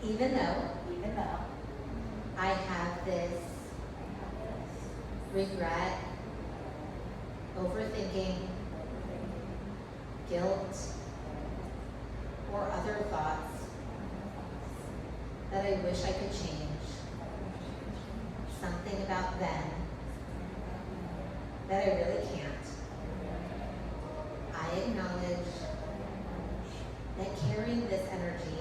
Even though I have this regret, overthinking, guilt, or other thoughts that I wish I could change, something about them that I really can't, I acknowledge that carrying this energy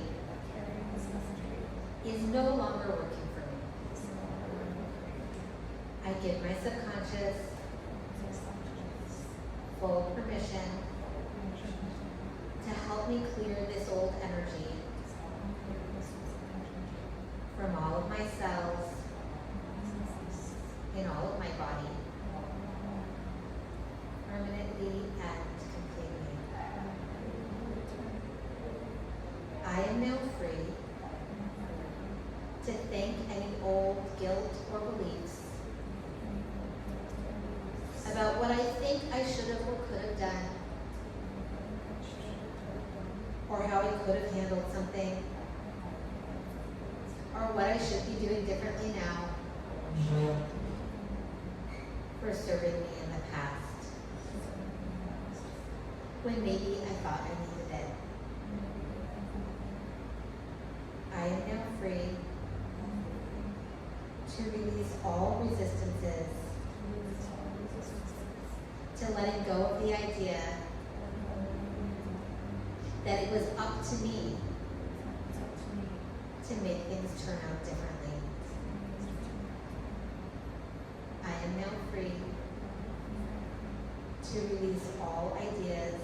is no longer working for me. I give my subconscious full permission to help me clear this old energy from all of my cells in all of my body, permanently and completely. I am now free to think any old guilt or beliefs about what I think I should have or could have done, or how I could have handled something, or what I should be doing differently now for serving me in the past, when maybe I thought I needed it. I am now free to release all resistances to letting go of the idea that it was up to me to make things turn out differently. I am now free to release all ideas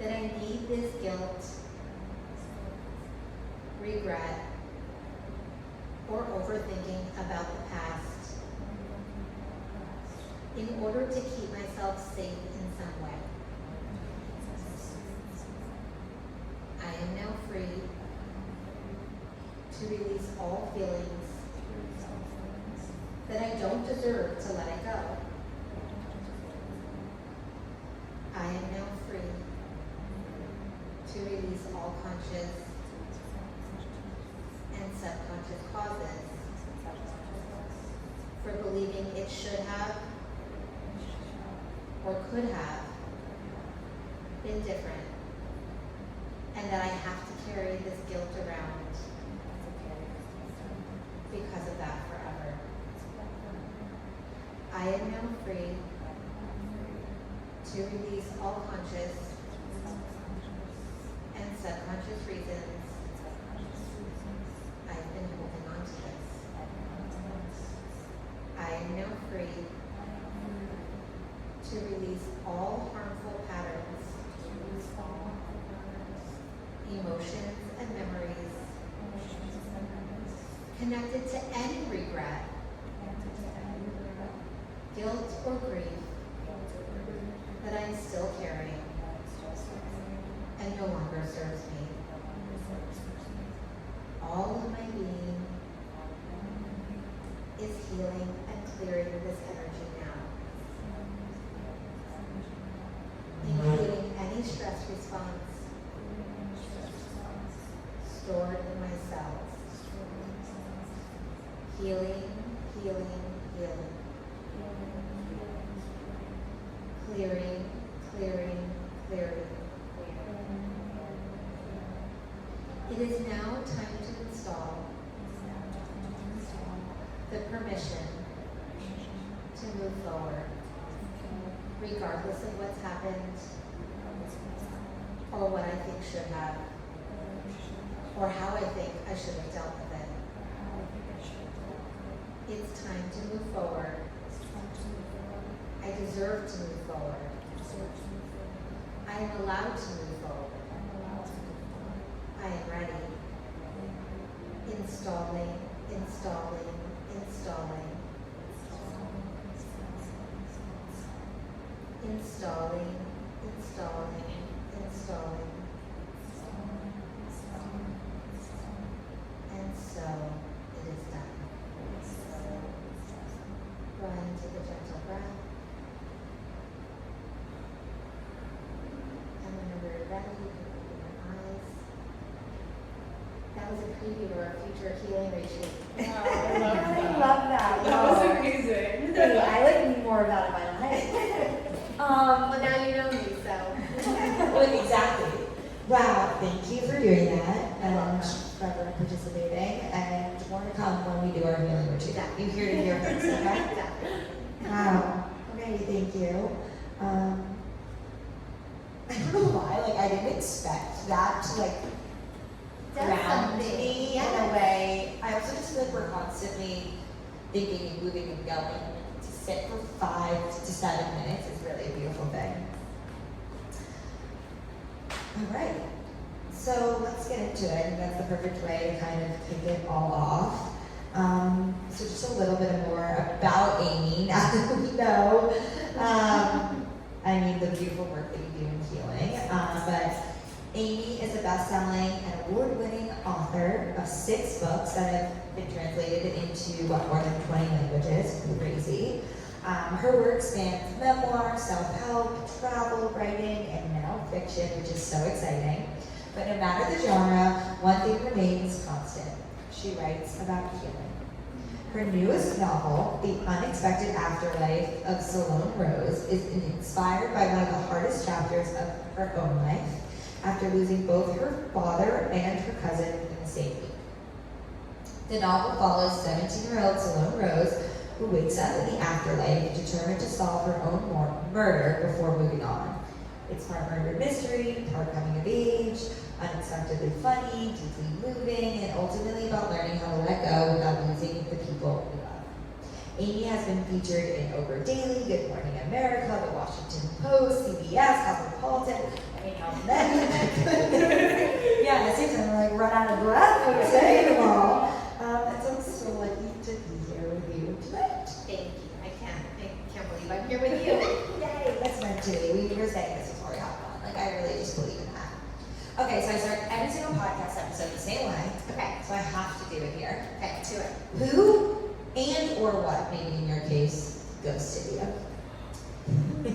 that I need this guilt, regret, or overthinking about the past in order to keep myself safe in some way. I am now free to release all feelings that I don't deserve to let it go. I am now free to release all conscious and subconscious causes for believing it should have or could have been different, and that I have to carry this guilt around because of that forever. I am now free to release all conscious and subconscious reasons I've been holding on to this. I am now free to release all harmful patterns, emotions, and memories connected to any regret, guilt, or grief that I'm still carrying and no longer serves me. All of my being is healing and clearing this energy now, including any stress response stored in my cells. Healing, healing, healing. Clearing, clearing, clearing. It is now time to install the permission to move forward, regardless of what's happened, or what I think should have, or how I think I should have dealt with it. It's time to move forward. I deserve to move forward. I am allowed to move forward. I am ready. Installing, installing, installing. Installing, installing, installing. And so it is done. Go ahead and take a gentle breath. And whenever you're ready, you can open your eyes. was a preview of our future healing retreat. Wow, I love I that. love that. That was Wow. amazing. Hey, I like need more of that in my life. Well, now you know me, so. Well, exactly. Wow, thank you for doing that and for everyone participating. And more to come when we do our healing retreat. You hear to hear first, okay? Exactly. Wow. Okay, thank you. I don't know why, like I didn't expect that to like Does ground something. me in a way. I also just feel like we're constantly thinking and moving and going. To sit for 5 to 7 minutes is really a beautiful thing. All right. So let's get into it. I think that's the perfect way to kind of kick it all off. So just a little bit more about Amy now that we know. The beautiful work that you do in healing. But Amy is a best-selling and award-winning author of 6 books that have been translated into more than 20 languages. Crazy. Her work spans memoir, self-help, travel, writing, and now fiction, which is so exciting. But no matter the genre, one thing remains constant. She writes about healing. Her newest novel, The Unexpected Afterlife of Salon is inspired by one of the hardest chapters of her own life after losing both her father and her cousin in the same week. The novel follows 17-year-old Salon Rose, who wakes up in the afterlife determined to solve her own murder before moving on. It's part murder mystery, part coming of age, unexpectedly funny, deeply moving, and ultimately about learning how to let go without losing the people we love. Amy has been featured in Oprah Daily, Good Morning America, The Washington Post, CBS, Cosmopolitan. I mean, how many? Yeah, at the same time, we're like run out of breath when we're saying them all. And so I'm so lucky to be here with you tonight. Thank you. I can't believe I'm here with you. Yay, that's meant to be. We were saying this before we hopped on. Like, I really just believe in that. Okay, so I start every single podcast episode the same way. Okay. So I have to do it here. Okay, do it. Who and or what, maybe in your case, ghosted you? Is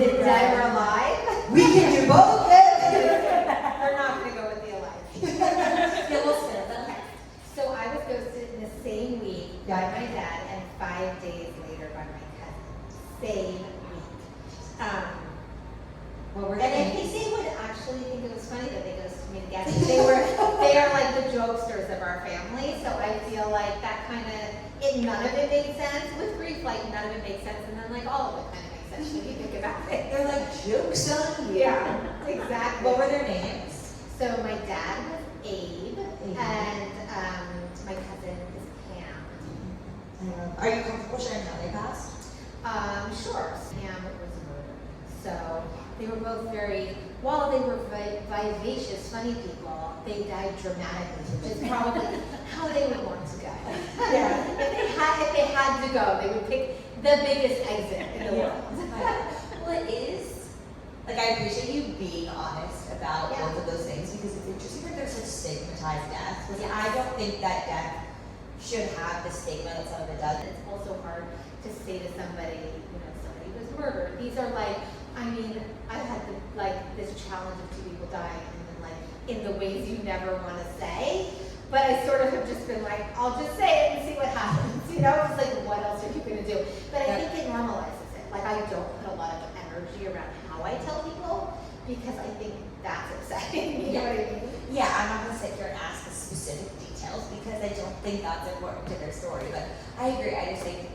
it dead or alive? We can do both. We're not going to go with the alive. Yeah, we'll spin it. Okay. So I was ghosted in the same week by my dad and 5 days later by my cousin. Same week. Well, we're And I think they would actually think it was funny that they ghosted me again. They are like the jokesters of our family, so I feel like that kind of, none of it made sense. With grief, like none of it makes sense, and then like all of it kind of makes sense when you think about it. They're like jokes on you. Yeah, exactly. What were their names? So my dad was Abe, and my cousin is Pam. Are you comfortable sharing how they passed? Sure. Pam was murdered. So they were both while they were vivacious, funny people, they died dramatically, which is probably how they would want to go. Yeah. If they had to go, they would pick the biggest exit in the world. Well, it is. Like, I appreciate you being honest about both of those things because it's interesting that there's such stigmatized deaths. Because I don't think that death should have the stigma that some of it does. It's also hard to say to somebody, somebody was murdered. These are like, I've had this challenge of 2 people dying and then like in the ways you never want to say. But I sort of have just been like, I'll just say it and see what happens. It's like, what else are you going to do? But I think it normalizes it. Like, I don't put a lot of energy around how I tell people because I think that's upsetting. You know what I mean? Yeah, I'm not going to sit here and ask the specific details because I don't think that's important to their story. But I agree. I just think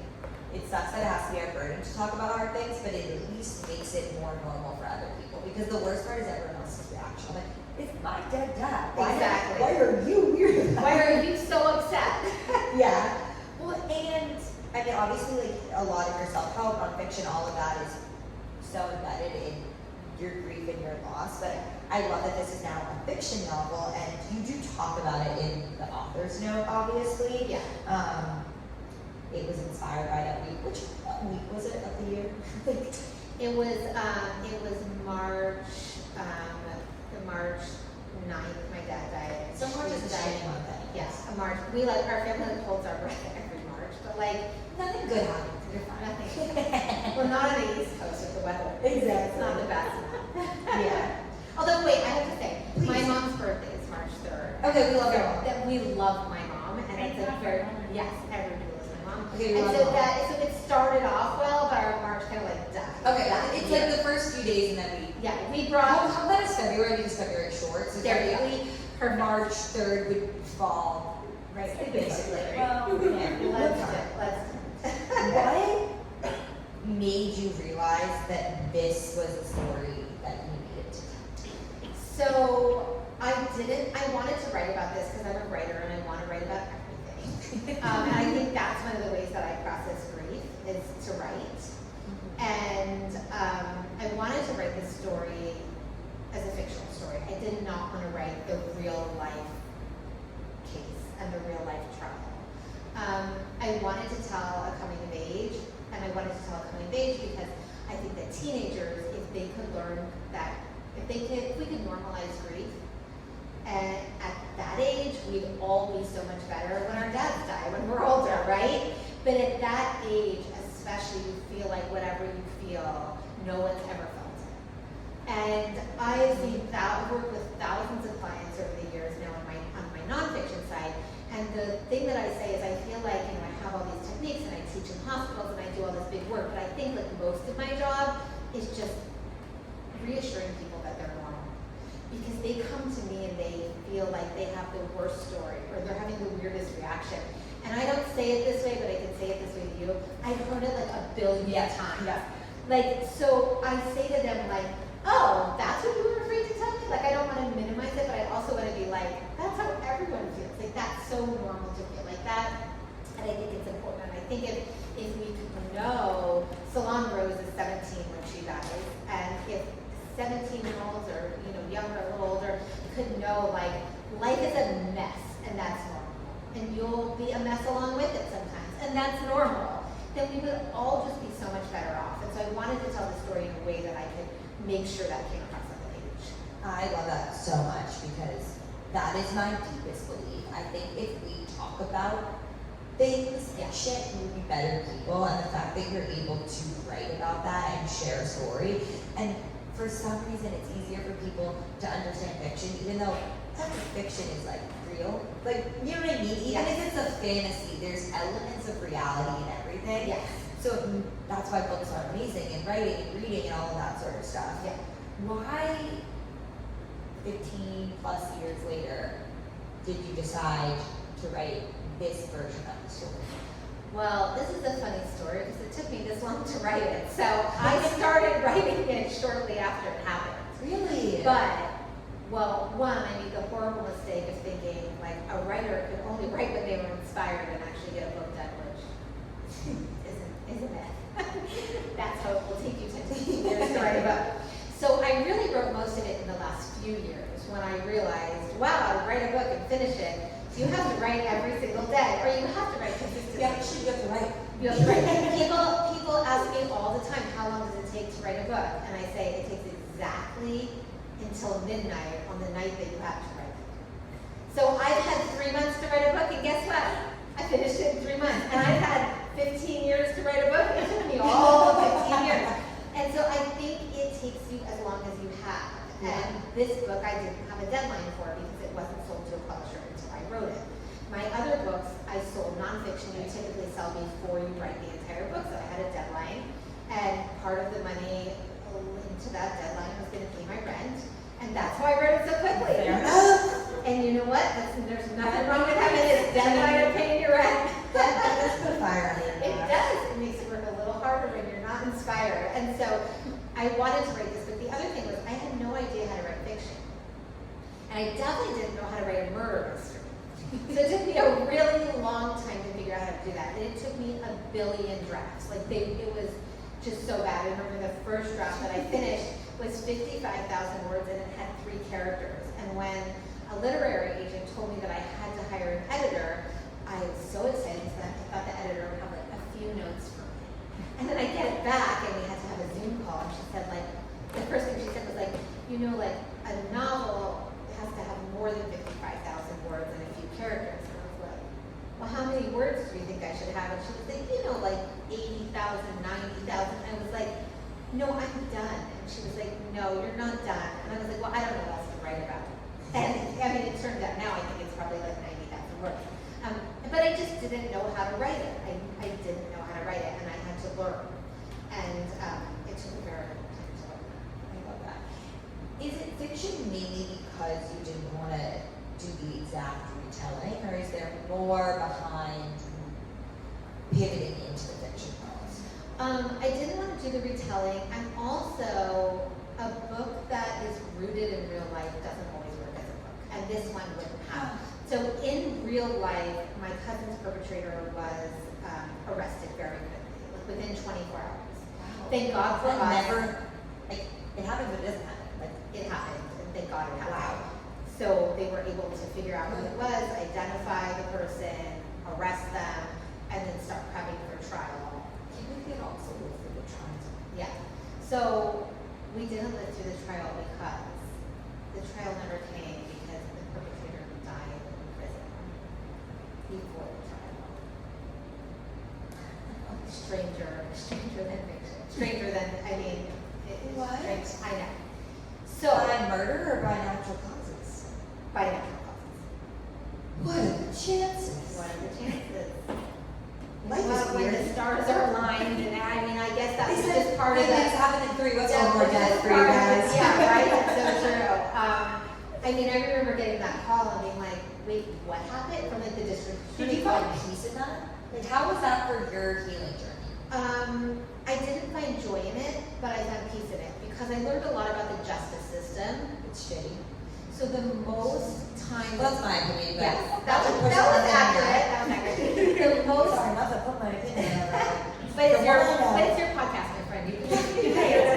it sucks that it has to be our burden to talk about hard things, but it at least makes it more normal for other people. Because the worst part is everyone else's reaction. Like, it's my dead dad. Exactly. Why are you weird? Why are you so upset? Yeah. Well, and obviously, like a lot of your self-help, nonfiction, all of that is so embedded in your grief and your loss. But I love that this is now a fiction novel, and you do talk about it in the author's note, obviously. Yeah. It was inspired by that week. What week was it of the year? It was March 9th. My dad died. So March is a shitty month then. Yes, March. Our family holds our breath every March, but like Nothing good happens. You're fine. nothing. We're not on the East Coast with the weather. Exactly. It's not the best. Yeah. Although wait, I have to say, my Please. mom's birthday Okay, we love your mom. That we love my mom, and Thank it's a God very, for your mom. yes, everybody loves my mom. Okay, we And love so mom. so it started off well, but our March kind of like died. Okay, that it's year. like the first few days and then we. Yeah, we How brought, about is February because February is short, so There you go. technically her March 3rd would fall right, basically. Well, let's. What made you realize that this was a story that you needed to tell? So I wanted to write about this because I'm a writer and I want to write about everything. And I think that's one of the ways that I process grief is to write. And I wanted to write this story as a fictional story. I did not want to write the real life case and the real life trouble. I wanted to tell a coming of age, and I wanted to tell a coming of age because I think that teenagers, if they could learn that, if we could normalize grief, and at that age, we'd all be so much better when our dads die, when we're older, right? But at that age, especially, you feel like whatever you feel, no one's ever felt it. And I've worked with thousands of clients over the years now on my nonfiction side. And the thing that I say is I feel like, I have all these techniques and I teach in hospitals and I do all this big work, but I think like most of my job is just reassuring people that they're normal. Because they come to me and they feel like they have the worst story or they're having the weirdest reaction. And I don't say it this way, but I can say it this way to you. I've heard it like a billion times. Yeah. Like, so I say to them like, oh, that's what you were afraid to tell me? Like, I don't want to minimize it, but I also want to be like, that's how everyone feels. Like, that's so normal to feel like that. And I think it's important. And I think if we could know, Salon Rose is 17 when she dies, and if 17-year-olds or, younger, a little older, could know, like, life is a mess, and that's normal. And you'll be a mess along with it sometimes, and that's normal. Then we would all just be so much better off. And so I wanted to tell the story in a way that I could make sure that came across on the page. I love that so much because that is my deepest belief. I think if we talk about things, shit, we would be better people. And the fact that you're able to write about that and share a story. And for some reason, it's easier for people to understand fiction, even though fiction is like real. Like, you know what I mean? Even if it's a fantasy, there's elements of reality in everything. Yes. So that's why books are amazing, and writing and reading and all of that sort of stuff. Yeah. Why 15 plus years later did you decide to write this version of the story? Well, this is a funny story because it took me this long to write it. So I started writing it shortly after it happened. Really? But, well, one, I made the horrible mistake of thinking like a writer could only write when they were inspired and actually get a book done, which isn't it? That's how it will take you 10 to 15 years to write a book. So I really wrote most of it in the last few years when I realized, wow, to write a book and finish it, you have to write every single day, or you have to write consistently. Yeah, actually, you have to write. You have to write. People ask me all the time, how long does it take to write a book? And I say it takes exactly until midnight on the night that you have to write it. So I've had 3 months to write a book, and guess what? I finished it in 3 months. And I've had 15 years to write a book. It took me all 15 years. And so I think it takes you as long as you have. Yeah. And this book I didn't have a deadline for because it wasn't sold to a publisher until I wrote it. My other books, I sold nonfiction. You typically sell before you write the entire book, so I had a deadline. And part of the money into that deadline was going to pay my rent. And that's why I wrote it so quickly. Fair enough. And you know what? There's nothing wrong with having a deadline of paying your rent. That does put fire on your It does. It makes it work a little harder when you're not inspired. And so I wanted to write this, but the other thing was I had no idea how to write fiction. And I definitely didn't know how to write a murder mystery. So it took me a really long time to figure out how to do that. And it took me a billion drafts. It was just so bad. I remember the first draft that I finished was 55,000 words and it had 3 characters. And when a literary agent told me that I had to hire an editor, I was so excited because I thought the editor would have like a few notes for me. And then I get it back and we had to have a Zoom call and she said the first thing she said was like a novel has to have more than 55,000 words and a few characters. And I was like, well, how many words do you think I should have? And she was like, 80,000, 90,000. I was like, no, I'm done. And she was like, no, you're not done. And I was like, well, I don't know what else to write about. And I mean, it turned out now, I think it's probably like 90,000 words. But I just didn't know how to write it. I didn't know how to write it, and I had to learn. And it took a very long time to learn. I love that. Is it fiction mainly because you didn't want to do the exact retelling, or is there more behind pivoting into the fiction world? I didn't want to do the retelling. I'm also, a book that is rooted in real life doesn't always work as a book, and this one wouldn't have. So in real life, my cousin's perpetrator was arrested very quickly, like within 24 hours. Wow. Thank God for us. Never, like, it happens, but it doesn't happen. Like, It happened, and thank God it happened. wow. So they were able to figure out who it was, identify the person, arrest them, and then start prepping for trial. Can we get also live through the trials? Yeah. So we didn't live through the trial because the trial never came because the perpetrator died in prison before the trial. Stranger than fiction. Stranger than, I mean, What? strange, I know. So, By murder or by natural causes? by natural causes. What are the chances? What are the chances? Life is Well, when weird. the stars are aligned, and I mean, I guess that was Isn't just part of maybe it's the. happened in 3. What's Yeah, one more which death is for you part of guys? it. Yeah, right, that's so true. I mean, I remember getting that call and being like, wait, what happened? From like the district. Did you find peace in that? Like, how was that for your healing journey? I didn't find joy in it, but I found peace in it because I learned a lot about the justice system. It's shitty. So the most time. Well, that's my opinion, but Yes, not to push that on was them accurate. now. That was accurate. The most. Sorry, not to put my opinion on that. But it's The your, one I know. but it's your podcast, my friend. You can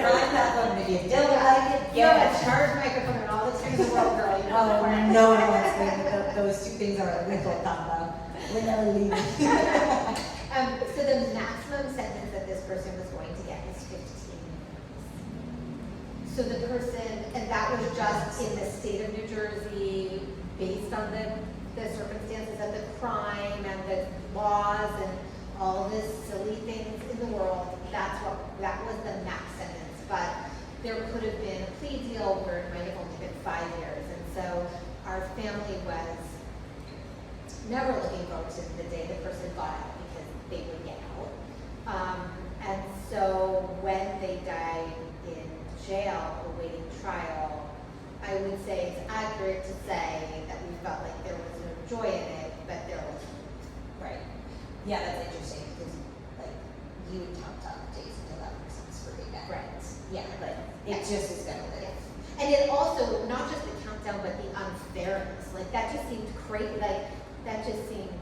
I'm not going to give. Don't like it? You have a charged microphone and all the time in the world, girl. You know Oh, that. no one wants me. Those two things are we both talk about. We're never leaving. So the maximum sentence that this person was going to get is 15 years. So the person, and that was just in the state of New Jersey, based on the circumstances of the crime and the laws and all the silly things in the world. That was the max sentence. But there could have been a plea deal where it might have only been 5 years. And so our family was never looking forward to the day the person got out because they would get out. And so when they died in jail awaiting trial, I would say it's accurate to say that we felt like there was no joy in it, but there was. Right. Yeah, that's interesting because, like, you would count down the days until that person's free again. Right. Yeah, like, it just is gonna live. Yes. And it also, not just the countdown, but the unfairness. Like, that just seemed crazy. Like, that just seemed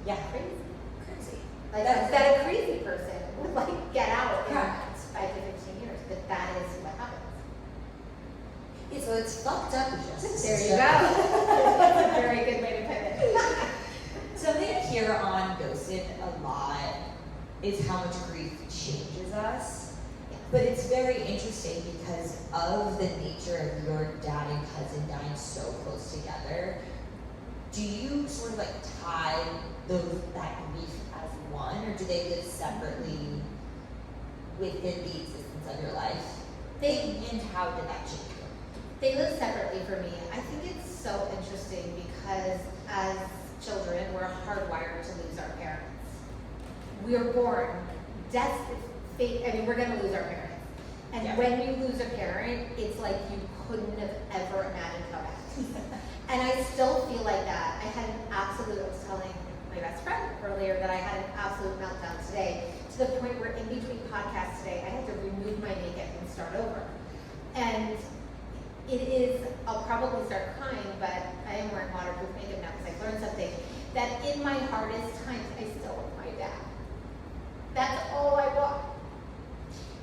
Yeah. crazy. Crazy. Like, That's- that a crazy person would, like, get out in Correct. 5 to 15 years. But that is what happens. Yeah, so it's fucked up. There you go. That's a very good way to put it. Something I hear on Ghosted a lot is how much grief changes us. But it's very interesting because of the nature of your dad and cousin dying so close together. Do you sort of like tie that grief as one, or do they live separately within the existence of your life? And how did that change you? They live separately for me. I think it's so interesting because as children, we're hardwired to lose our parents. We are born, death, fate, I mean, we're gonna lose our parents. And Yeah. when you lose a parent, it's like you couldn't have ever imagined how bad. And I still feel like that. I had an absolute, I was telling my best friend earlier that I had an absolute meltdown today, to the point where in between podcasts today, I had to remove my makeup and start over. And it is, I'll probably start crying, but I am wearing waterproof makeup now because I learned something, that in my hardest times, I still want my dad. That's all I want.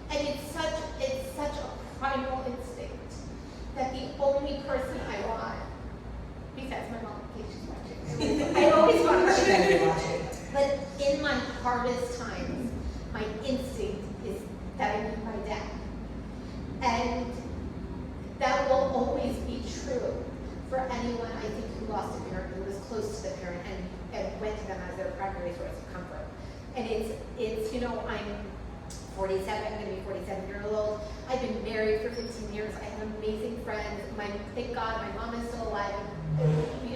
And it's such a primal instinct that the only person I want, besides my mom, in case she's watching, I always want her. She better be watching. But in my hardest times, my instinct is that I need my dad. And that will always be true for anyone, I think, who lost a parent, who was close to the parent and went to them as their primary source of comfort. And it's, you know, I'm 47, I'm gonna be 47 years old. I've been married for 15 years. I have amazing friends. Thank God my mom is still alive. And we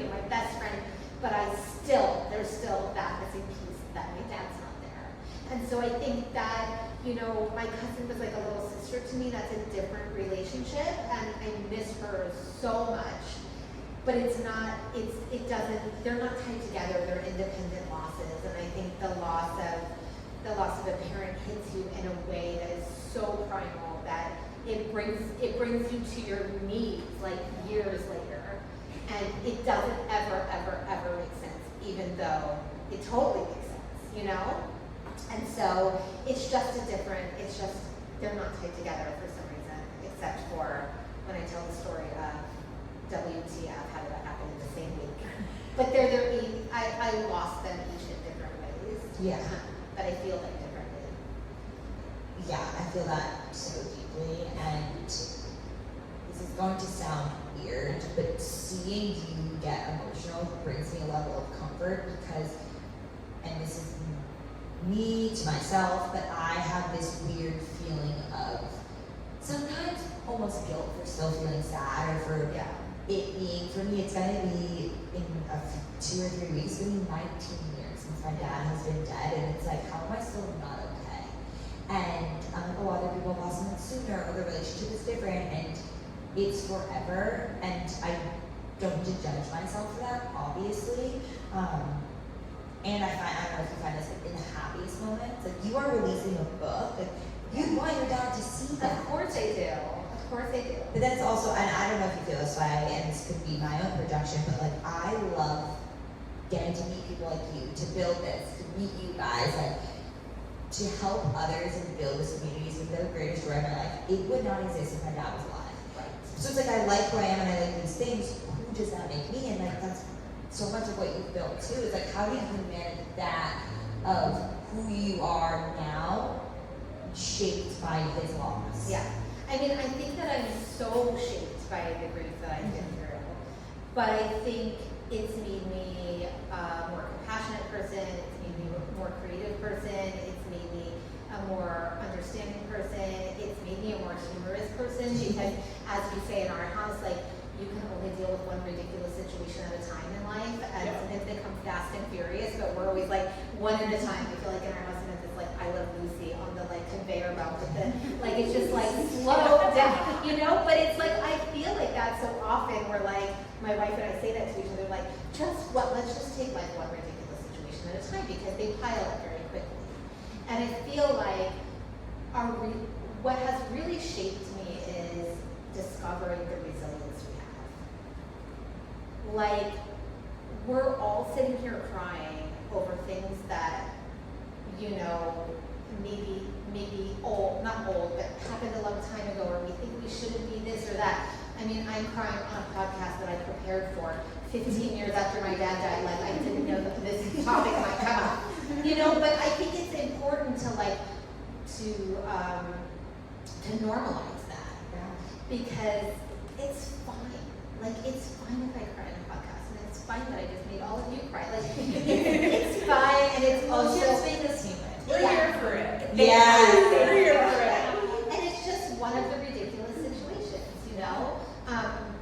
you know, my cousin was like a little sister to me. That's a different relationship, and I miss her so much. But it's not, it doesn't, they're not tied together, they're independent losses, and I think the loss of a parent hits you in a way that is so primal that it brings you to your knees like years later, and it doesn't ever make sense, even though it totally makes sense, you know? And so it's just they're not tied together for some reason, except for when I tell the story of WTF, how did that happen in the same week? But I lost them each in different ways. Yeah. But I feel them differently. Yeah, I feel that so deeply, and this is going to sound weird, but seeing you get emotional brings me a level of comfort because, and this is me to myself, but I have this weird feeling of sometimes almost guilt for still feeling sad or for it being, for me, it's gonna be in 2 or 3 weeks, it's gonna be 19 years since my dad has been dead, and it's like, how am I still not okay? And other people lost someone sooner, or the relationship is different, and it's forever, and I don't need to judge myself for that, obviously. And I don't know if you find this, like, in the happiest moments, like, you are releasing a book, like, you want your dad to see that. Of course I do. Of course I do. But that's also, and I don't know if you feel this way, and this could be my own projection, but like I love getting to meet people like you, to build this, to meet you guys, like to help others and build this community is the greatest joy of my life. It would not exist if my dad was alive. Right. So it's like I like who I am and I like these things. Who does that make me? And like that's so much of what you've built too. It's like how do you manage that of who you are now, shaped by his loss? Yeah. I mean, I think that I'm so shaped by the grief that I've been through, but I think it's made me a more compassionate person, it's made me a more creative person, it's made me a more understanding person, it's made me a more humorous person, because as we say in our house, like, you can only deal with one ridiculous situation at a time in life, and sometimes they come fast and furious, but we're always like one at a time. I feel like in our house, sometimes it's like I Love Lucy on the like conveyor belt with the, like it's just like slow down, you know? But it's like, I feel like that so often we're like, my wife and I say that to each other, like, let's just take like one ridiculous situation at a time, because they pile up very quickly. And I feel like what has really shaped me is discovering the resilience we have. Like, we're all sitting here crying over things that, you know, maybe not old, but happened a long time ago, or we think we shouldn't be this or that. I mean, I'm crying on a podcast that I prepared for 15 years after my dad died. Like, I didn't know that this topic might come up, you know. But I think it's important to normalize that, because it's fine. Like, it's fine if I cry on a podcast, and it's fine that I just made all of you cry. Like, it's fine, and it's also just make us human. we're here for it. Yeah. We're here for it. And it's just one of the ridiculous situations, you know?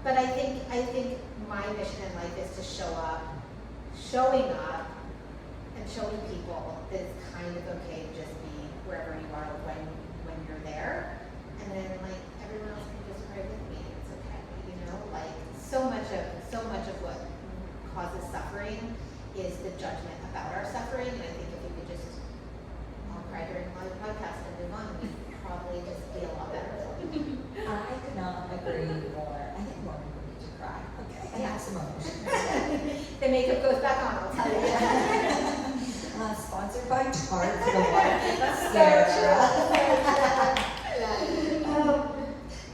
But I think my mission in life is to showing up and showing people that it's kind of okay to just be wherever you are when you're there. And then like everyone else can just cry with me. It's okay, you know? Like so much of what causes suffering is the judgment about our suffering. And I think if we could just all cry during a live podcast and move on, we'd probably just be a lot better. I could not agree more. I think more people need to cry. Okay. I have some emotions. The makeup goes back on, I'll tell you. Sponsored by Tarte for the Sarah.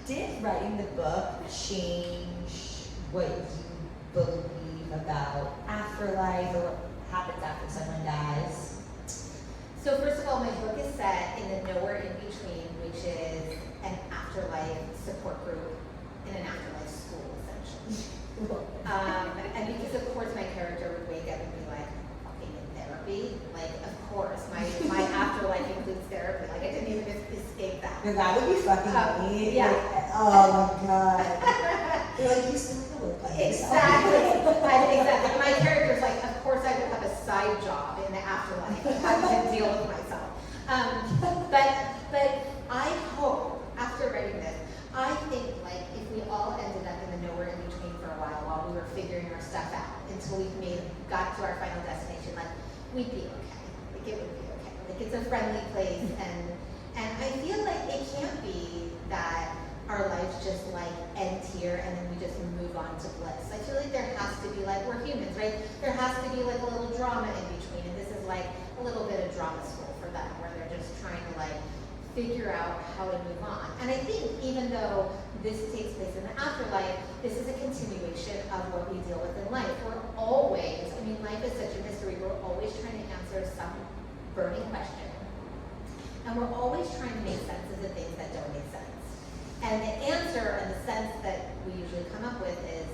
Did writing the book change what you believe about afterlife or what happens after someone dies? So first of all, my book is set in the nowhere in between, which is an afterlife support group in an afterlife school, essentially. And because of course my character would wake up and be like, fucking in therapy. Like, of course, my afterlife includes therapy. Like, I didn't even escape that. No, that would be fucking me. Yeah. Like, oh my god. You're like, you still look like Exactly. Exactly. My character's like, of course I would have a side job in the afterlife. I would deal with myself. But until we've got to our final destination, like, we'd be okay. Like, it would be okay. Like, it's a friendly place, and I feel like it can't be that our lives just like end here and then we just move on to bliss. I feel like there has to be, like, we're humans, right? There has to be like a little drama in between, and this is like a little bit of drama school for them, where they're just trying to like figure out how to move on. And I think even though this takes place in the afterlife, this is a continuation of what we deal with in life. We're always, I mean, life is such a mystery. We're always trying to answer some burning question. And we're always trying to make sense of the things that don't make sense. And the answer and the sense that we usually come up with is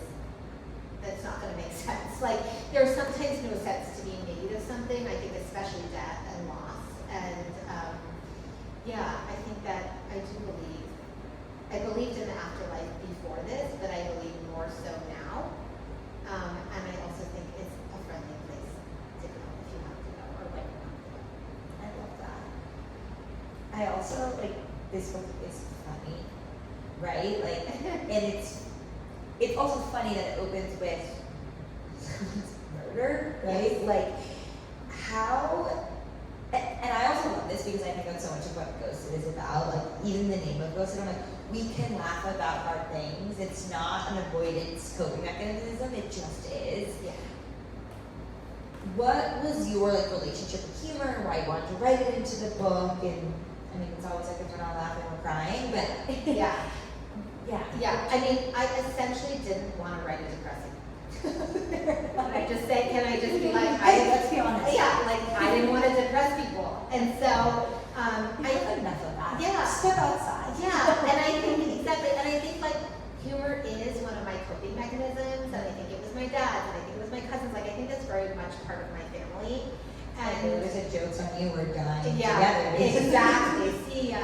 that's not going to make sense. Like, there's sometimes no sense to being made of something. I think especially death and loss. And yeah, I think that I do believe. I believed in the afterlife before this, but I believe more so now. And I also think it's a friendly place to go if you want to go, or when you want to go. I love that. I also, like, this book is funny, right? Like, and it's also funny that it opens with someone's murder, right? Like, how, and I also love this because I think that's so much of what Ghosted is about. Like, even the name of Ghosted, I'm like, we can laugh about hard things. It's not an avoidance coping mechanism, it just is. Yeah. What was your, like, relationship with humor, why you wanted to write it into the book? And I mean, it's always like if we're not laughing, we're crying, but Yeah. yeah. I mean, I essentially didn't want to write a depressing book. Can I just be like, Let's be honest. yeah, like, I didn't want to depress people. And so, I had enough of that. Yeah. Step outside. yeah, and I think, exactly, and I think, like, humor is one of my coping mechanisms, and I think it was my dad's, and I think it was my cousin's. Like, I think that's very much part of my family. And there's a joke's on you, we're dying Yeah, together. exactly. See,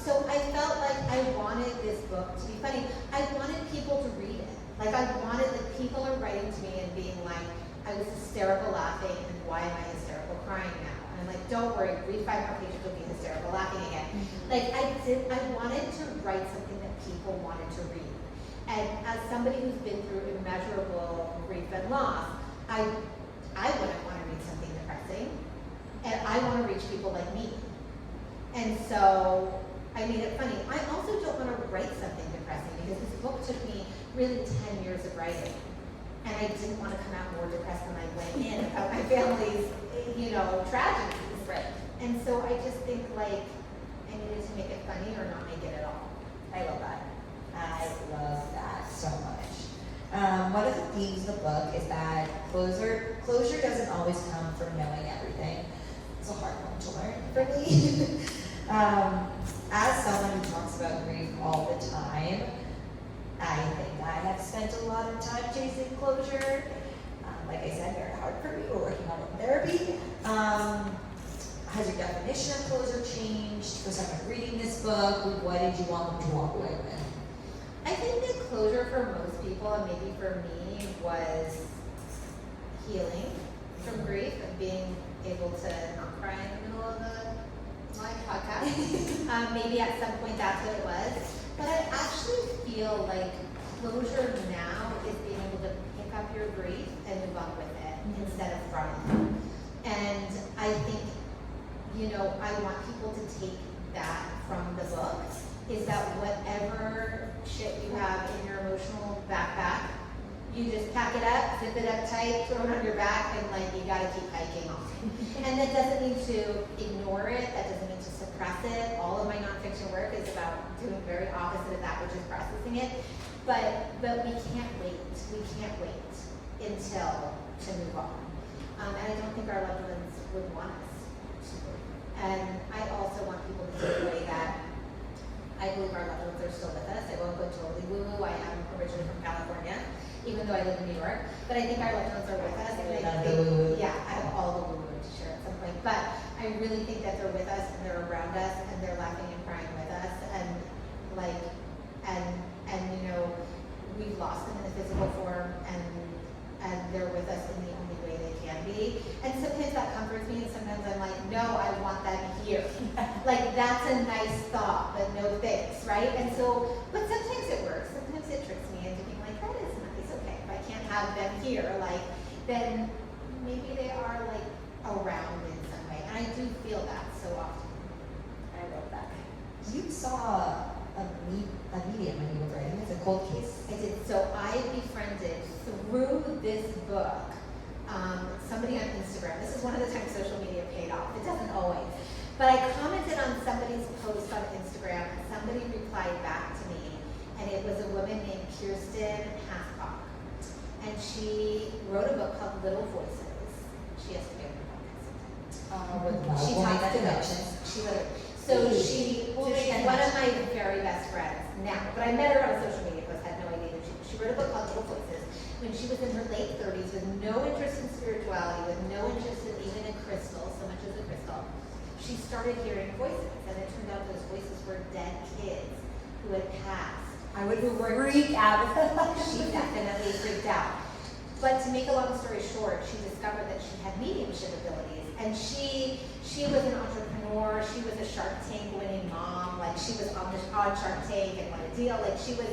so I felt like I wanted this book to be funny. I wanted people to read it. Like, I wanted, like, people are writing to me and being like, I was hysterical laughing, and why am I hysterical crying now? And I'm like, don't worry, read 5 more pages, you'll be hysterical laughing again. Mm-hmm. Like, I wanted to write something that people wanted to read. And as somebody who's been through immeasurable grief and loss, I wouldn't want to read something depressing, and I want to reach people like me. And so I made it funny. I also don't want to write something depressing because this book took me really 10 years of writing, and I didn't want to come out more depressed than I went in about my family's, tragedies. Right. And so I just think, like, I needed to make it funny or not make it at all. I love that. I love that so much. One of the themes of the book is that closure doesn't always come from knowing everything. It's a hard one to learn for me. As someone who talks about grief all the time, I think I have spent a lot of time chasing closure. Like I said, very hard for me. We're working on it in therapy. Has your definition of closure changed for someone reading this book? What did you want them to walk away with? I think that closure for most people, and maybe for me, was healing from grief and being able to not cry in the middle of the live podcast. Maybe at some point that's what it was. But I actually feel like closure now is being able to pick up your grief and move on with it instead of from it. And I think, I want people to take that from the book, is that whatever shit you have in your emotional backpack, you just pack it up, zip it up tight, throw it on your back, and like, you gotta keep hiking on. And that doesn't mean to ignore it, that doesn't mean to suppress it. All of my nonfiction work is about doing the very opposite of that, which is processing it. But we can't wait. We can't wait until to move on. And I don't think our loved ones would want us to. And I also want people to take away that I believe our loved ones are still with us. I won't go totally woo-woo. I am originally from California, even though I live in New York. But I think our loved ones are with us. And I think, yeah, I have all the woo-woo to share at some point. But I really think that they're with us and they're around us and they're laughing and crying with us. And we've lost them in the physical form, and they're with us in the only way they can be. And sometimes that comforts me, and sometimes I'm like, no, I want them here. Like, that's a nice thought, but no thanks, right? And so, but sometimes it works. Sometimes it tricks me into being like, that is nice, okay. If I can't have have them here, like, then maybe they are like around in some way. And I do feel that so often. I wrote that. You saw a medium when you were writing. It's a cold case. I did. So I befriended through this book somebody on Instagram. This is one of the times social media paid off. It doesn't always. But I commented on somebody's post on Instagram, and somebody replied back to me, and it was a woman named Kirsten Hathcock. And she wrote a book called Little Voices. She has to be on the podcast. She talks to connections. She literally. So she's one of my very best friends now. But I met her on a social media post, had no idea that she wrote a book called Little Voices when she was in her late 30s with no interest in spirituality, with no interest in even in crystal, so much as a crystal. She started hearing voices, and it turned out those voices were dead kids who had passed. I would freak out. She definitely freaked out. But to make a long story short, she discovered that she had mediumship abilities, and she was an entrepreneur. She was a Shark Tank winning mom. Like, she was on Shark Tank and won a deal. Like, she was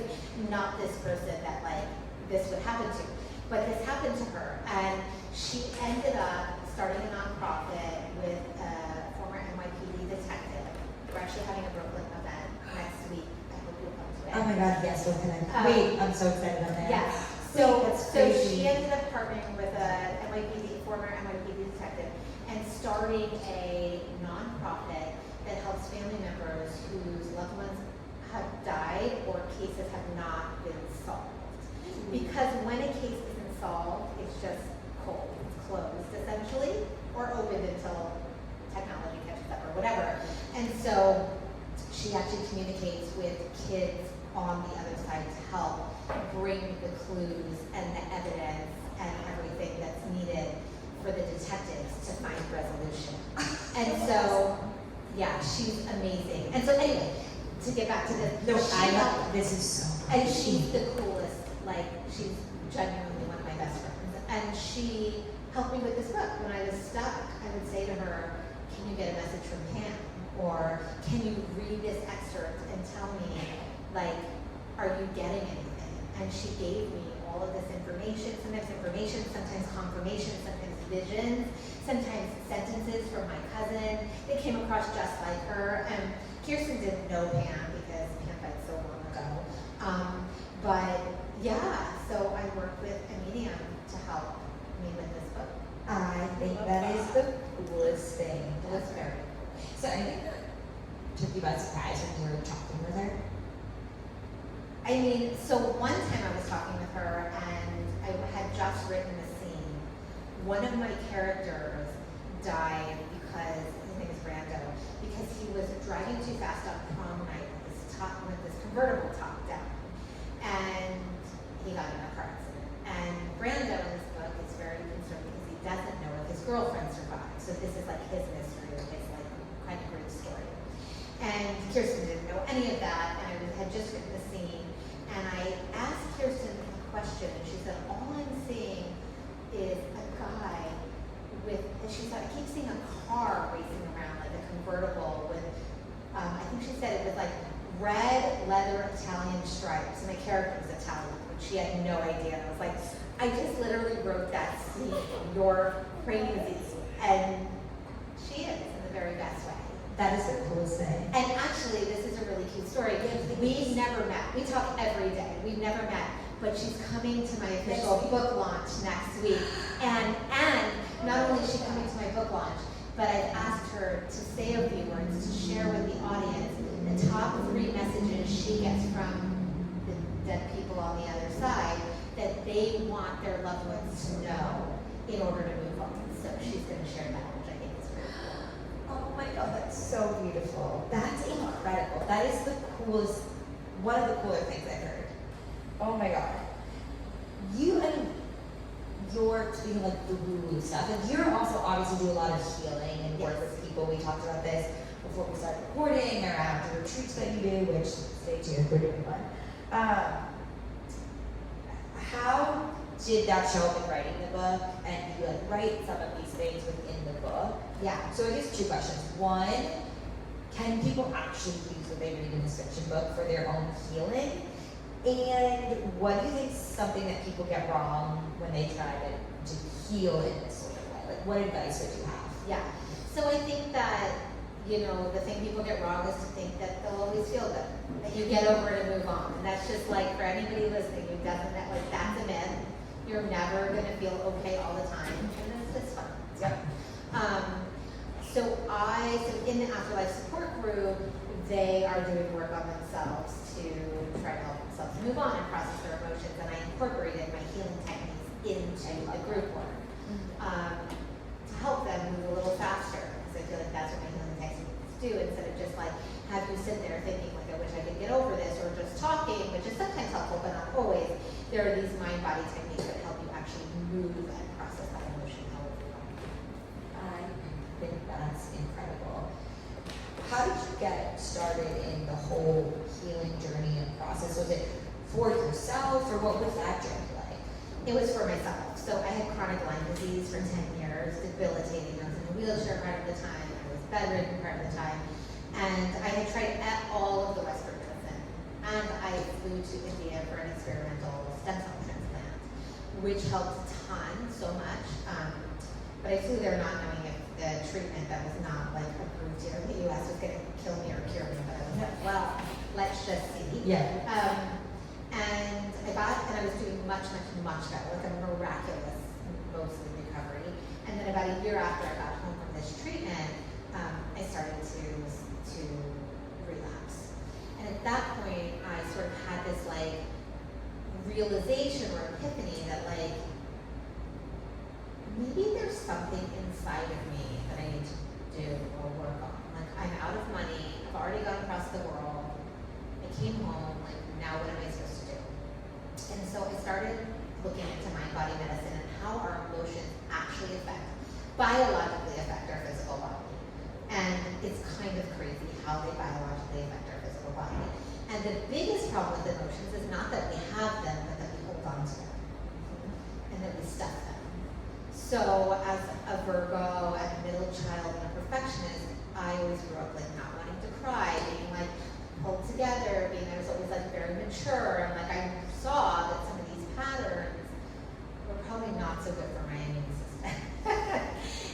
not this person that like this would happen to. But this happened to her, and she ended up starting a nonprofit with a former NYPD detective. We're actually having a Brooklyn event next week. I hope you'll come to it. Oh my God, yes, what can I? Wait, I'm so excited about that. Yes. Wait, So that's crazy. she ended up partnering with a former NYPD detective and starting a nonprofit that helps family members whose loved ones have died or cases have not been solved. Because when a case isn't solved, it's just cold, it's closed essentially, or opened until technology catches up or whatever. And so she actually communicates with kids on the other side to help bring the clues and the evidence and everything that's needed for the detectives to find resolution. And so, yeah, she's amazing. And so anyway, to get back to this, This is so. and she's the coolest, like, she's genuinely one of my best friends. And she helped me with this book. When I was stuck, I would say to her, can you get a message from Pam? Or can you read this excerpt and tell me, like, are you getting anything? And she gave me all of this information, sometimes confirmation, sometimes visions, sometimes sentences from my cousin that came across just like her. And Kirsten didn't know Pam because Pam died so long ago. But yeah, so I worked with a medium to help me with this book. I think that is the coolest thing. It was very cool. So anything that took you by surprise when you were talking with her? I mean, so one time I was talking with her and I had just written a scene. One of my characters died because, his name is Brando, because he was driving too fast on prom night with this convertible top down. And he got in a car accident. And Brando in this book is very concerned because he doesn't know if his girlfriend survived. So this is like his mystery, or his like kind of great story. And Kirsten didn't know any of that, and I had just written the scene. And I asked Kirsten a question, and she said, all I'm seeing is a guy with, and she said, I keep seeing a car racing around, like a convertible with, I think she said it was like red leather Italian stripes. And the character was Italian, but she had no idea. And I was like, I just literally wrote that scene. You're crazy. And she is in the very best way. That is the coolest thing. And actually, this is a really cute story. We've never met. We talk every day. We've never met. But she's coming to my official book launch next week. And not only is she coming to my book launch, but I've asked her to say a few words, to share with the audience the top 3 messages she gets from the dead people on the other side that they want their loved ones to know in order to move on. So she's going to share that, which I think is really cool. Oh my God, that's so beautiful. That's incredible. That is the coolest, one of the cooler things I've heard. Oh my God. You and your, speaking of like the woo-woo stuff, and you're also obviously do a lot of healing and work with people. We talked about this before we started recording, around the retreats that you do, which, stay tuned, we're doing one. How did that show up in writing the book, and you like write some of these things within the book? Yeah. So I guess 2 questions. One, can people actually use what they read in this fiction book for their own healing? And what do you think is something that people get wrong when they try to heal in this sort of way? Like, what advice would you have? Yeah. So I think that, the thing people get wrong is to think that they'll always feel good, that you get over it and move on. And that's just like, for anybody listening who doesn't, like, that's a myth. You're never going to feel okay all the time, and it's just fun. Yep. So in the Afterlife support group, they are doing work on themselves to try to help themselves move on and process their emotions, and I incorporated my healing techniques into the group work to help them move a little faster, because I feel like that's what my healing techniques do, instead of just like have you sit there thinking like, I wish I could get over this, or just talking, which is sometimes helpful but not always. There are these mind-body techniques that help you actually move and process that emotion however you want. I think that's incredible. How did you get started in the whole healing journey and process? Was it for yourself, or what was that journey like? It was for myself. So I had chronic Lyme disease for 10 years, debilitating. I was in a wheelchair part of the time, I was bedridden part of the time, and I had tried all of the Western medicine. And I flew to India for an experimental stem cell transplant, which helped a ton, so much. But I flew there not knowing if the treatment that was not like approved here in the US was going to kill me or cure me. But I was like, well, let's just see. Yeah. And I was doing much, much, much better, like a miraculous, mostly recovery. And then about a year after I got home from this treatment, I started to relapse. And at that point, I sort of had this like realization or epiphany that like, maybe there's something inside of me that I need to do or work on. Like, I'm out of money, I've already gone across the world, I came home, like, now what am I supposed to do? And so I started looking into mind-body medicine and how our emotions actually biologically affect our physical body. And it's kind of crazy how they biologically affect our physical body. And the biggest problem with emotions is not that we have them, but that we hold on to them. And that we stuff them. So as a Virgo, as a middle child, and a perfectionist, I always grew up like not wanting to cry, being like pulled together, I was always like very mature, and like I saw that some of these patterns were probably not so good for my immune system.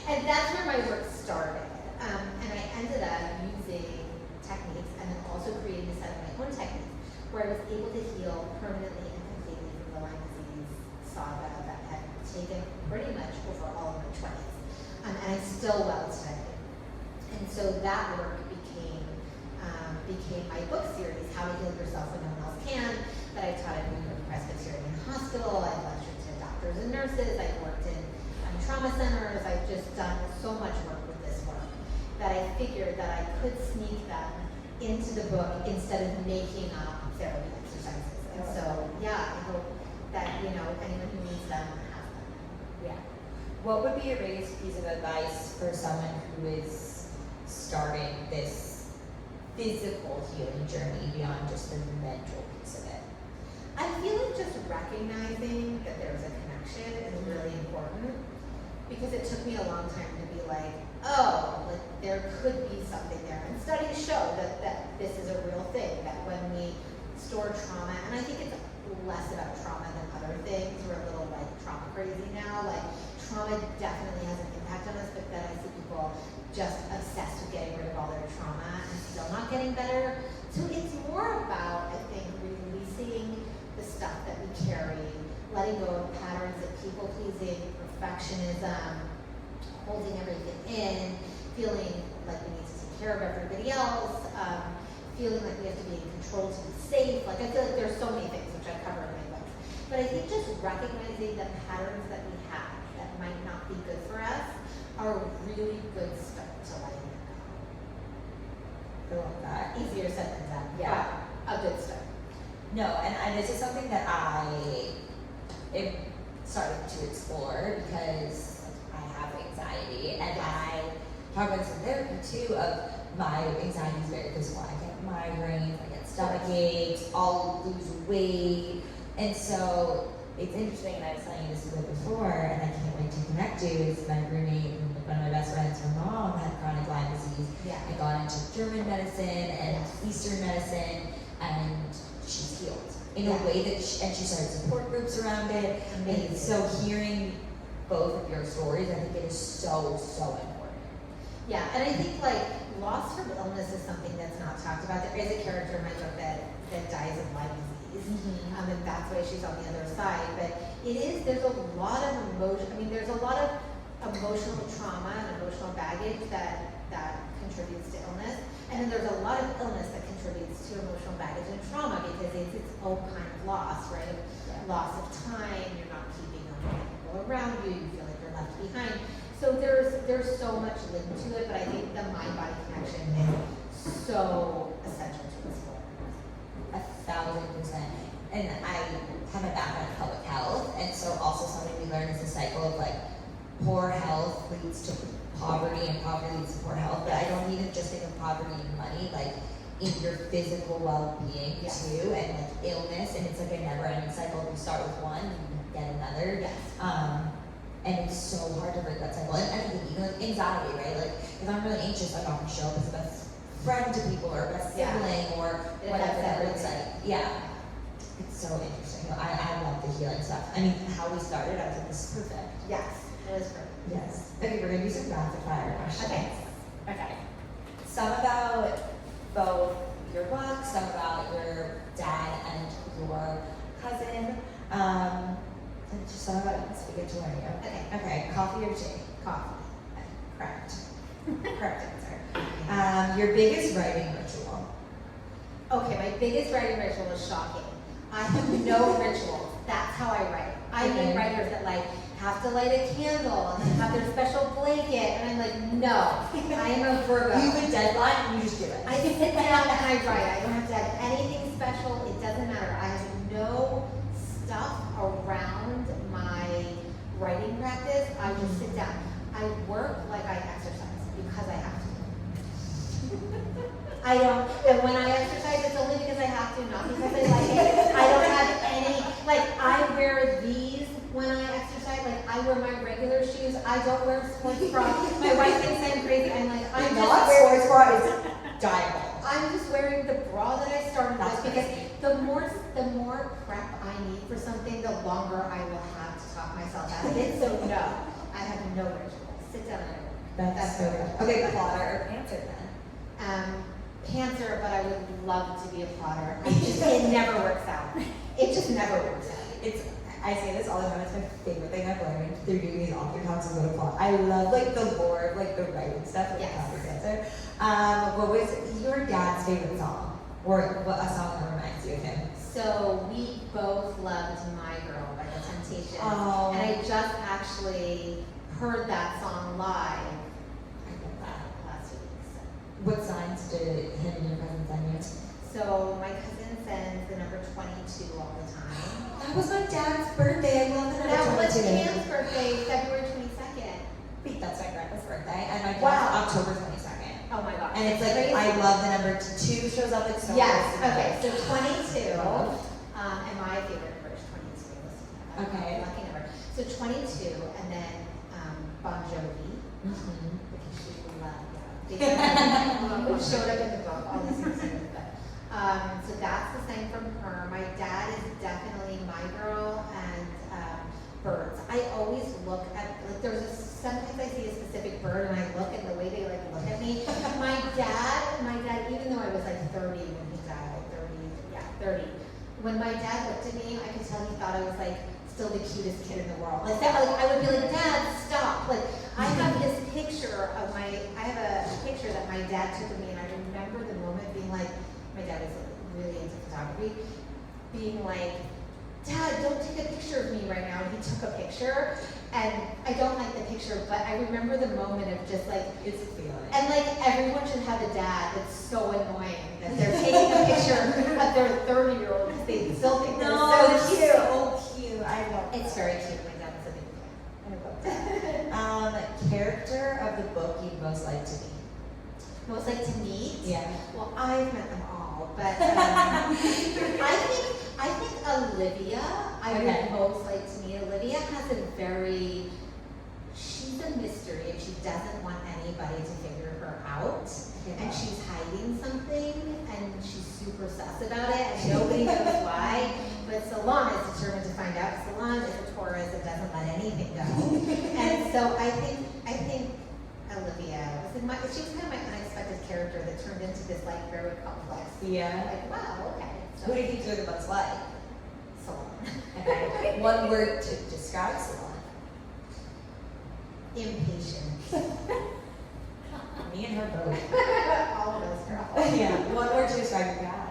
And that's where my work started. And I ended up using techniques and then also creating a set of my own techniques where I was able to heal permanently and completely from the Lyme disease saga that had taken pretty much over all of my 20s. And I'm still well today. And so that work became my book series, How to Heal Yourself When No One Else Can, that I taught at New York Presbyterian Hospital. I've lectured to doctors and nurses. I've worked in trauma centers. I've just done so much work with this work that I figured that I could sneak them into the book instead of making up therapy exercises. And so, yeah, I hope that, anyone who needs them has them. Yeah. What would be your biggest piece of advice for someone who is starting this physical healing journey beyond just the mental piece of it? I feel like just recognizing that there's a connection is really important, because it took me a long time to be like, oh, like there could be something there. And studies show that this is a real thing, that when we store trauma, and I think it's less about trauma than other things. We're a little like trauma crazy now. Like trauma definitely has an impact on us, but then I see people just obsessed with getting rid of all their trauma and still not getting better. So it's more about, I think, releasing the stuff that we carry, letting go of patterns of people pleasing, perfectionism, holding everything in, feeling like we need to take care of everybody else, feeling like we have to be in control to be safe. Like I feel like there's so many things which I cover in my books. But I think just recognizing the patterns that we have that might not be good for us are a really good start to letting it I go. love that. Easier said than done. Yeah. But a good start. No, and this is something that I am starting to explore because I have anxiety, and I talk about some therapy too of my anxiety is very physical. I get migraines, I get stomach aches, I'll lose weight, and so it's interesting, and I was telling you this before, and I can't wait to connect you, is my roommate, one of my best friends, her mom had chronic Lyme disease. Yeah. I got into German medicine and Eastern medicine, and she's healed. in a way that and she started support groups around it. And so hearing both of your stories, I think it is so important. Yeah, and I think like loss from illness is something that's not talked about. There is a character in my book that dies of Lyme disease, and that's why she's on the other side. But there's a lot of emotion. I mean, there's a lot of emotional trauma and emotional baggage that contributes to illness, and then there's a lot of illness that contributes to emotional baggage and trauma because it's its own kind of loss, right? Loss of time. You're not keeping on with people around you. You feel like you're left behind. So there's so much linked to it, but I think the mind-body connection is so essential to this work. 1,000%. And I have a background in public health, and so also something we learn is the cycle of like poor health leads to poverty, and poverty leads to poor health. But I don't even just think of poverty in money, like in your physical well-being too, and like illness, and it's like a never-ending cycle. You start with one, and you get another. And it's so hard to break that cycle. And anything, even like anxiety, right? Like if I'm really anxious, I often show up as a best friend to people or a best sibling or whatever that looks like. Yeah. It's so interesting. I love the healing stuff. I mean, how we started, I was like, this is perfect. Yes, it was perfect. Yes. Okay, we're gonna do some rapid fire questions. Okay. Some about both your book, some about your dad and your cousin. And just some about you. Speak it to one of you. Okay. Coffee or tea? Coffee. Correct. Correct answer. Your biggest writing ritual? Okay, my biggest writing ritual is shocking. I have no rituals. That's how I write. I meet writers that like have to light a candle and then have their special blanket, and I'm like, no, I am a Virgo. You have a deadline and you just do it. I sit down and I write. I don't have to have anything special. It doesn't matter. I have no stuff around my writing practice. I just sit down. I work like I exercise because I have to. I don't, and when I exercise, it's only because I have to, not because I like it. I don't have any, like, I wear these when I exercise, like, I wear my regular shoes. I don't wear sports bra. My wife thinks I'm crazy. I'm like, I'm not just wearing, sports bra is diabolical. I'm just wearing the bra that I started with because the more prep I need for something, the longer I will have to talk myself out of it. So no, I have no ritual. Sit down and I work. That's so good. Okay, plotter or pantser then? Pantser, but I would love to be a plotter. It never works out. It just never works out. I say this all the time, it's my favorite thing I've learned through doing these author talks is what a plot. I love like the lore of like the writing stuff, like pantser. What was your dad's favorite song? Or what a song that reminds you of him? So we both loved My Girl by The Temptations. Oh. And I just actually heard that song live. I love that. Last week. So. What signs did him and your cousin send you? So my cousin sends the number 22 all the time. That was my dad's birthday. I love the number 22. That was Dan's birthday, February 22nd. Wait, that's my grandpa's birthday. And my dad's October 22nd. Oh my gosh. And it's like, crazy. I love the number 2 shows up like so Yes, much. okay, so 22, and my favorite number is 22. Okay. Lucky number. So 22, and then Bon Jovi, Mm-hmm. because she loved that. Which showed up in the book, all these things. So that's the same from her. My dad is definitely My Girl and birds. I always look at, like sometimes I see a specific bird and I look at the way they like look at me. My dad, even though I was like 30 when he died, 30. When my dad looked at me, I could tell he thought I was like still the cutest kid in the world. Like that, like I would be like, Dad, stop. Like I have this picture of I have a picture that my dad took of me, and I remember the moment being like, my dad was really into photography, being like, Dad, don't take a picture of me right now. And he took a picture, and I don't like the picture, but I remember the moment of just like, It's a feeling. and like everyone should have a dad that's so annoying that they're taking a picture of their 30-year-old because they still think they're so cute. So cute. I love it. It's very cute. My dad was a big fan. I love that. Character of the book you'd most like to meet? Most like to meet? Yeah. Well, I've met them all, but I think Olivia, I would most like to meet. Olivia has she's a mystery, and she doesn't want anybody to figure her out. Yeah. And she's hiding something, and she's super sus about it, and nobody knows why. but Salon is determined to find out. Salon is a Taurus that doesn't let anything go. And so I think Olivia she was kind of my unexpected character that turned into this like very complex. Yeah. Like, wow, okay. So, Who do you think you're the most like? Salon. Okay. One word to describe Salon. Impatient. Me and her both. All of those girls. Yeah. One word to describe your dad.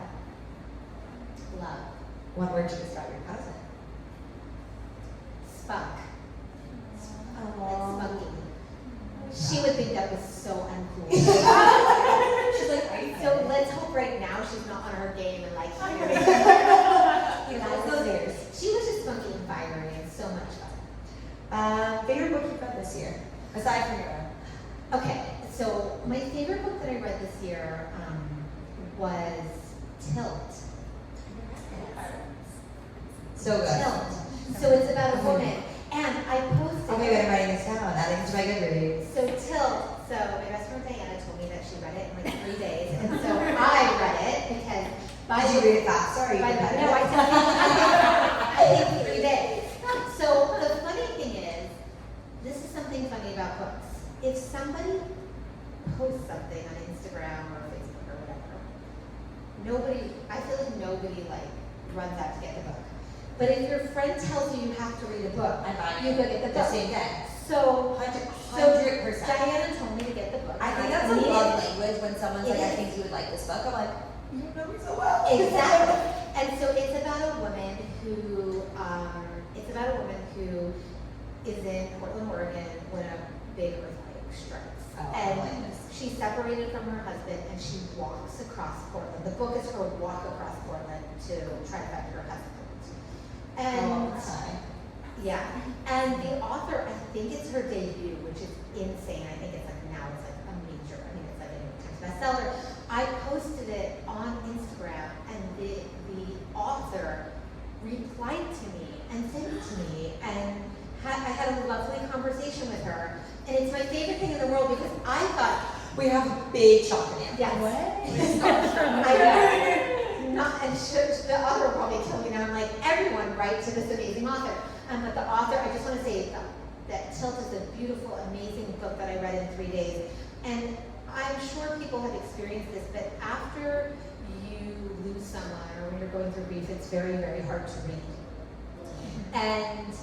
Love. One word to describe your cousin. Spunk. Oh. Like spunky. She would think that was so uncool. She's like, are you So let's hope right now she's not on her game and like hearing. She was just spunky and fiery and so much fun. Favorite book you've read this year, aside from your own? Okay, so my favorite book that I read this year was Tilt. So good. Tilt. So it's about a woman, and I posted. Oh my god, I'm writing this down. Adding to my Goodreads. So Tilt. So my best friend Diana told me that she read it in like 3 days, and so I read it because. Did you read it fast? Sorry. No, I think 3 days. So the funny thing is, this is something funny about books. If somebody posts something on Instagram or Facebook or whatever, I feel like nobody like runs out to get the book. But if your friend tells you you have to read a book, you go get the book. Same day. So 100%. Diana told me to get the book. I think that's a love language when someone's like, I think you would like this book. I'm like, you know me so well. Exactly. And so it's about a woman who is in Portland, Oregon when a big earthquake strikes. Oh, And she's separated from her husband and she walks across Portland. The book is her walk across Portland to try to find her husband. And yeah. And the author, I think it's her debut, which is insane. I think it's like now it's like a major, I think it's like a New York Times bestseller. I posted it on Instagram and the author replied to me and sent it to me and I had a lovely conversation with her. And it's my favorite thing in the world because I thought we have a big shock in yes. I know. The author will probably kill me now. I'm like, everyone write to this amazing author. But the author, I just want to say that Tilt is a beautiful, amazing book that I read in 3 days. And I'm sure people have experienced this, but after you lose someone or when you're going through grief, it's very, very hard to read. And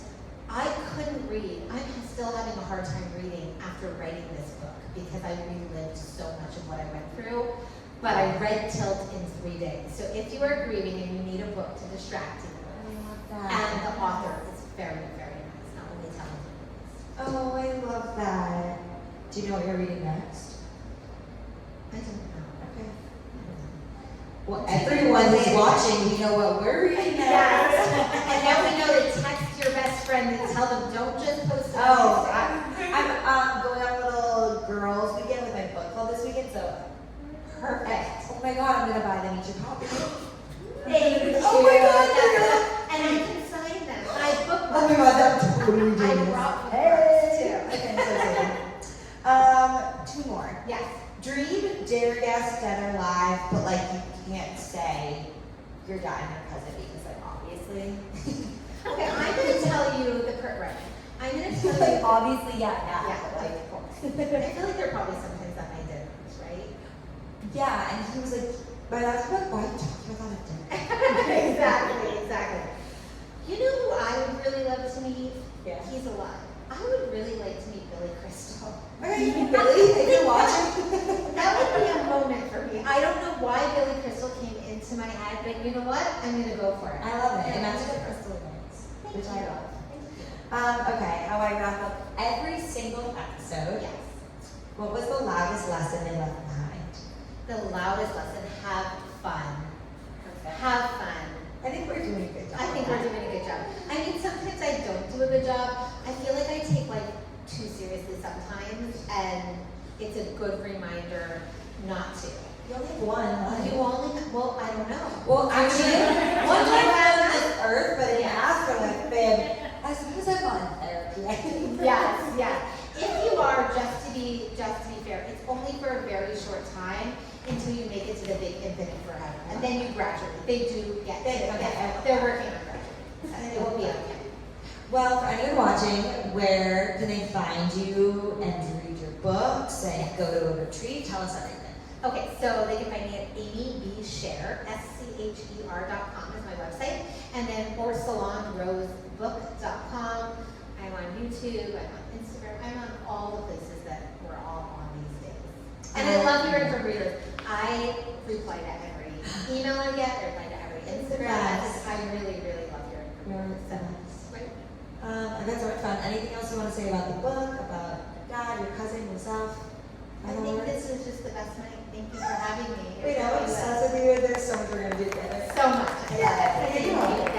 I couldn't read. I'm still having a hard time reading after writing this book because I relived so much of what I went through. But I read Tilt in 3 days. So if you are grieving and you need a book to distract you, and the author is very, very nice, not only telling you. Oh, I love that. Do you know what you're reading next? I don't know. Okay. Well, everyone who's watching, we know what we're reading next. Yes. And now we know to text your best friend and tell them don't just post it. Oh, I'm going on a little girls' weekend with my book club this weekend, so perfect. Oh my god, I'm gonna buy them each a copy. Thank you. Oh my god, and I can sign them. I bookmarked. oh my god, that's totally I genius. brought Hey. bookmarks too. Okay, so 2 more. Yes. Dream, dare guess, dead or alive, but like you can't say your dad and your cousin because like obviously. Okay, I'm gonna tell you the correct right. I'm gonna tell you Obviously, yeah. like of course. I feel like there are probably sometimes at my dinners, right? Yeah, and he was like, my dad's like, why are you talking about that at dinner? Exactly. You know who I would really love to meet? Yeah. He's alive. I would really like to meet Billy Crystal. Okay, Billy, if you're watching. That would be a moment for me. I don't know why Billy Crystal came into my head, but you know what? I'm gonna go for it. I love it. It matches the crystal events, which I love. Okay, how I wrap up every single episode. Yes. What was the loudest lesson they left behind? The loudest lesson, have fun. Perfect. Have fun. I think we're doing a good job. I think we're doing a good job. I mean, sometimes I don't do a good job. I feel like I take like too seriously sometimes, and it's a good reminder not to. You only have one life. Well, I don't know. Well, actually, one time on this earth, but in afterlife, babe, I suppose I'm on therapy. Yes. If you are, just to be fair, it's only for a very short time until you make it to the big infinite forever, and then you graduate. They do get. They're working on graduation. So it will be okay. Well, for anyone watching, where can they find you and read your books and go to a retreat? Tell us everything. Okay, so they can find me at Amy B. Scher, SCHER.com is my website. And then or salonrosebook.com. I'm on YouTube, I'm on Instagram, I'm on all the places that we're all on these days. And I love hearing from readers. I reply to every email I get, I reply to every Instagram message. I really, really love hearing from readers. So, right. I've had so much fun. Anything else you want to say about the book, about your dad, your cousin, yourself? I think this was just the best night. Thank you for having me. We know, I'm obsessed with you. There's so much we're going to do together. So much. Yeah. Thank you.